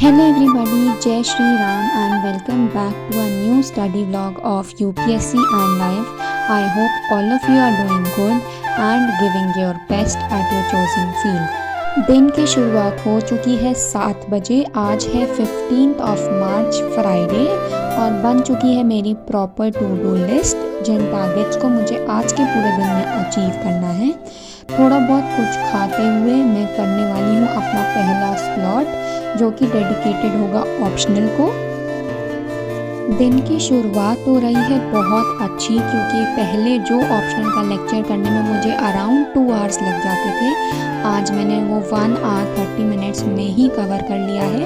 Hello everybody, Jai Shri Ram and welcome back to a new study vlog of UPSC and Life. I hope all of you are doing good and giving your best at your chosen field. दिन की शुरुआत हो चुकी है 7 बजे। आज है 15th of March Friday और बन चुकी है मेरी प्रॉपर टू डू लिस्ट जिन टारगेट्स को मुझे आज के पूरे दिन में अचीव करना है। थोड़ा बहुत कुछ खाते हुए मैं करने वाली हूँ अपना पहला स्लॉट जो कि डेडिकेटेड होगा ऑप्शनल को। दिन की शुरुआत हो रही है बहुत अच्छी क्योंकि पहले जो ऑप्शनल का लेक्चर करने में मुझे अराउंड 2 आवर्स लग जाते थे, आज मैंने वो 1 आवर 30 मिनट्स में ही कवर कर लिया है।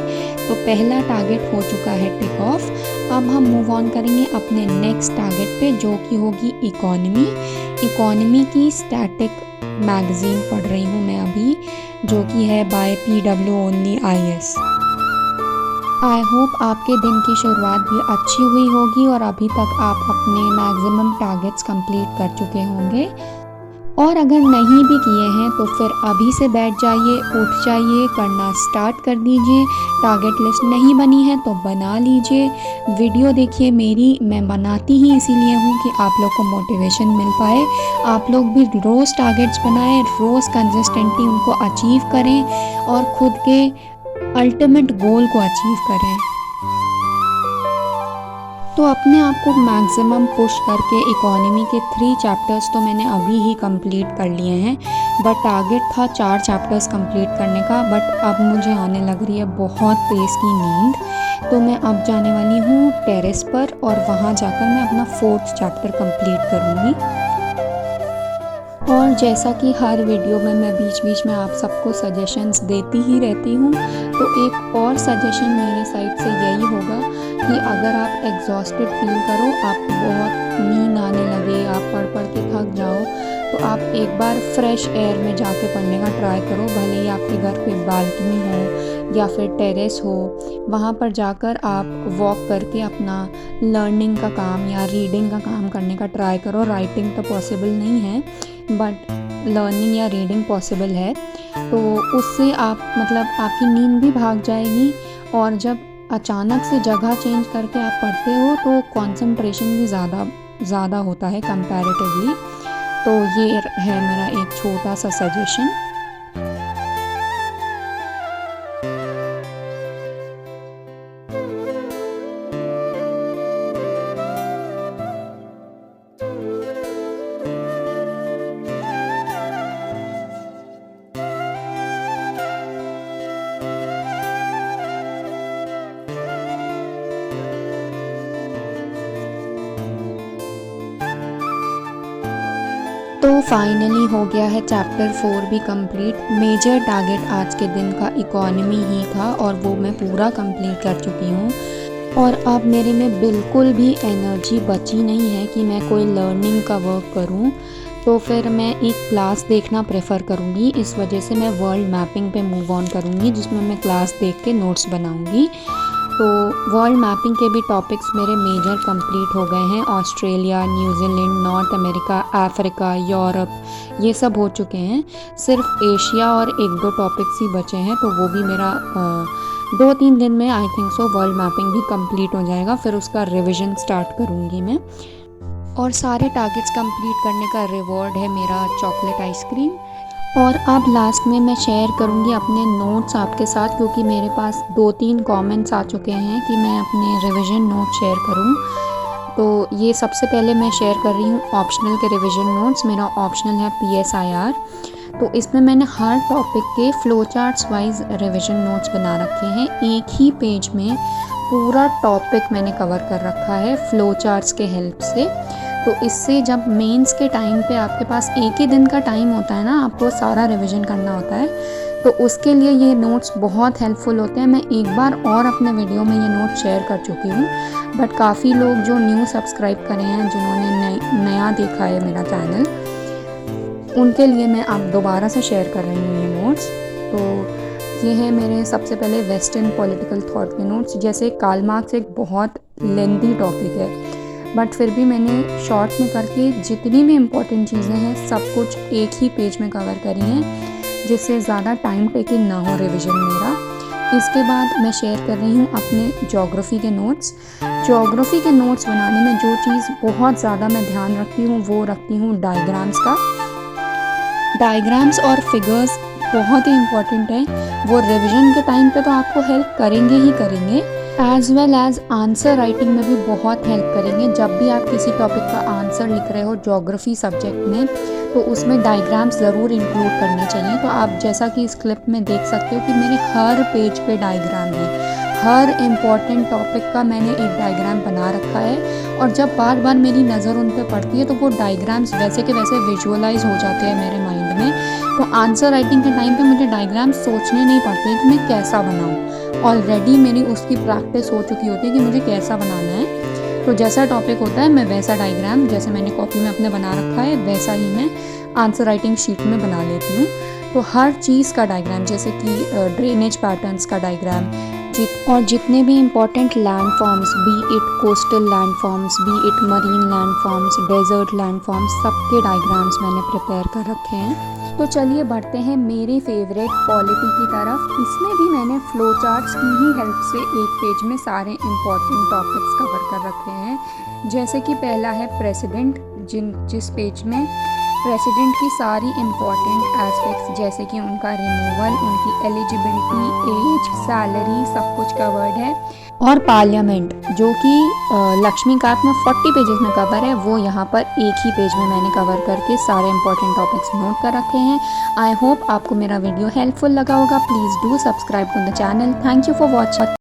तो पहला टारगेट हो चुका है टिक ऑफ। अब हम मूव ऑन करेंगे अपने नेक्स्ट टारगेट पे जो कि होगी इकोनॉमी की स्टैटिक मैगज़ीन पढ़ रही हूँ मैं अभी, जो कि है by PW only IS। I hope आपके दिन की शुरुआत भी अच्छी हुई होगी और अभी तक आप अपने मैक्सिमम टारगेट्स कंप्लीट कर चुके होंगे। और अगर नहीं भी किए हैं तो फिर अभी से बैठ जाइए, उठ जाइए, करना स्टार्ट कर दीजिए। टारगेट लिस्ट नहीं बनी है तो बना लीजिए। वीडियो देखिए मेरी, मैं बनाती ही इसीलिए हूँ कि आप लोग को मोटिवेशन मिल पाए। आप लोग भी रोज़ टारगेट्स बनाएं, रोज़ कंसिस्टेंटली उनको अचीव करें और खुद के अल्टीमेट गोल को अचीव करें। तो अपने आप को मैक्सिमम पुश करके इकोनॉमी के 3 चैप्टर्स तो मैंने अभी ही कंप्लीट कर लिए हैं, बट टारगेट था 4 चैप्टर्स कंप्लीट करने का। बट अब मुझे आने लग रही है बहुत तेज़ की नींद, तो मैं अब जाने वाली हूँ टेरेस पर और वहाँ जाकर मैं अपना 4th चैप्टर कंप्लीट करूँगी। और जैसा कि हर वीडियो में मैं बीच बीच में आप सबको सजेशंस देती ही रहती हूँ, तो एक और सजेशन मेरे साइड से यही होगा कि अगर आप एग्जॉस्टेड फील करो, आपको बहुत नींद आने लगे, आप पढ़ के थक जाओ, तो आप एक बार फ्रेश एयर में जाके पढ़ने का ट्राई करो। भले ही आपके घर पे बालकनी हो या फिर टेरेस हो, वहाँ पर जाकर आप वॉक करके अपना लर्निंग का काम या रीडिंग का काम करने का ट्राई करो। राइटिंग तो पॉसिबल नहीं है बट लर्निंग या रीडिंग पॉसिबल है। तो उससे आप आपकी नींद भी भाग जाएगी और जब अचानक से जगह चेंज करके आप पढ़ते हो तो कंसंट्रेशन भी ज़्यादा होता है कंपैरेटिवली। तो ये है मेरा एक छोटा सा सजेशन। तो फाइनली हो गया है चैप्टर 4 भी कंप्लीट। मेजर टारगेट आज के दिन का इकोनॉमी ही था और वो मैं पूरा कंप्लीट कर चुकी हूँ। और अब मेरे में बिल्कुल भी एनर्जी बची नहीं है कि मैं कोई लर्निंग का वर्क करूँ, तो फिर मैं एक क्लास देखना प्रेफर करूँगी। इस वजह से मैं वर्ल्ड मैपिंग पे मूव ऑन करूँगी जिसमें मैं क्लास देख के नोट्स बनाऊँगी। तो वर्ल्ड मैपिंग के भी टॉपिक्स मेरे मेजर कंप्लीट हो गए हैं। Australia, New Zealand, north America, Africa, Europe, ये सब हो चुके हैं। सिर्फ एशिया और 1-2 टॉपिक्स ही बचे हैं, तो वो भी मेरा 2-3 दिन में I think so world mapping भी कंप्लीट हो जाएगा। फिर उसका रिवीजन स्टार्ट करूँगी मैं। और सारे टारगेट्स कंप्लीट करने का रिवॉर्ड है मेरा चॉकलेट आइसक्रीम। और अब लास्ट में मैं शेयर करूँगी अपने नोट्स आपके साथ, क्योंकि मेरे पास 2-3 कमेंट्स आ चुके हैं कि मैं अपने रिवीजन नोट शेयर करूँ। तो ये सबसे पहले मैं शेयर कर रही हूँ ऑप्शनल के रिवीजन नोट्स। मेरा ऑप्शनल है PSIR, तो इसमें मैंने हर टॉपिक के flow charts wise revision notes बना रखे हैं। एक ही पेज में पूरा टॉपिक मैंने कवर कर रखा है फ्लो चार्ट्स के हेल्प से। तो इससे जब मेंस के टाइम पे आपके पास एक ही दिन का टाइम होता है ना, आपको सारा रिवीजन करना होता है, तो उसके लिए ये नोट्स बहुत हेल्पफुल होते हैं। मैं एक बार और अपने वीडियो में ये नोट शेयर कर चुकी हूँ, बट काफ़ी लोग जो न्यू सब्सक्राइब करे हैं, जिन्होंने नया देखा है मेरा चैनल, उनके लिए मैं अब दोबारा से शेयर कर रही हूँ ये नोट्स। तो ये है मेरे सबसे पहले वेस्टर्न पॉलिटिकल थॉट के नोट्स। जैसे कार्ल मार्क्स एक बहुत लेंथी टॉपिक है, बट फिर भी मैंने शॉर्ट में करके जितनी भी इम्पोर्टेंट चीज़ें हैं सब कुछ एक ही पेज में कवर करी हैं, जिससे ज़्यादा टाइम टेकिंग ना हो रिवीजन मेरा। इसके बाद मैं शेयर कर रही हूँ अपने ज्योग्राफी के नोट्स। ज्योग्राफी के नोट्स बनाने में जो चीज़ बहुत ज़्यादा मैं ध्यान रखती हूँ वो रखती हूँ डायग्राम्स का। डायग्राम्स और फिगर्स बहुत ही इम्पॉर्टेंट है, वो रिवीजन के टाइम पे तो आपको हेल्प करेंगे ही करेंगे, as well as answer writing में भी बहुत हेल्प करेंगे। जब भी आप किसी टॉपिक का आंसर लिख रहे हो ज्योग्राफी सब्जेक्ट में, तो उसमें डायग्राम्स ज़रूर इंक्लूड करने चाहिए। तो आप जैसा कि इस क्लिप में देख सकते हो कि मेरे हर पेज पे डायग्राम है, हर इम्पॉर्टेंट टॉपिक का मैंने एक डायग्राम बना रखा है, और जब बार बार मेरी नज़र उन पर पड़ती है तो वो डायग्राम्स वैसे के वैसे विजुअलाइज हो जाते हैं मेरे माइंड में। तो आंसर राइटिंग के टाइम पे मुझे डायग्राम सोचने नहीं पड़ते कि मैं कैसा बनाऊँ, ऑलरेडी मेरी उसकी प्रैक्टिस हो चुकी होती है कि मुझे कैसा बनाना है। तो जैसा टॉपिक होता है मैं वैसा डायग्राम, जैसे मैंने कॉपी में अपने बना रखा है वैसा ही मैं आंसर राइटिंग शीट में बना लेती हूँ। तो हर चीज़ का डायग्राम, जैसे कि ड्रेनेज पैटर्न्स का डायग्राम, और जितने भी important land forms, be it coastal land forms, be it marine land forms, desert land forms, सबके डायग्राम्स मैंने प्रिपेयर कर रखे हैं। तो चलिए बढ़ते हैं मेरे फेवरेट पॉलिटी की तरफ। इसमें भी मैंने फ्लो चार्ट्स की ही हेल्प से एक पेज में सारे इम्पॉर्टेंट टॉपिक्स कवर कर रखे हैं। जैसे कि पहला है प्रेसिडेंट, जिस पेज में प्रेसिडेंट की सारी इम्पॉर्टेंट एस्पेक्ट्स, जैसे कि उनका रिमूवल, उनकी एलिजिबिलिटी, एज, सैलरी, सब कुछ कवर्ड है। और पार्लियामेंट, जो कि लक्ष्मीकांत में 40 पेजेस में कवर है, वो यहाँ पर एक ही पेज में मैंने कवर करके सारे इंपॉर्टेंट टॉपिक्स नोट कर रखे हैं। आई होप आपको मेरा वीडियो हेल्पफुल लगा होगा। Please do subscribe to the channel. Thank you for watching.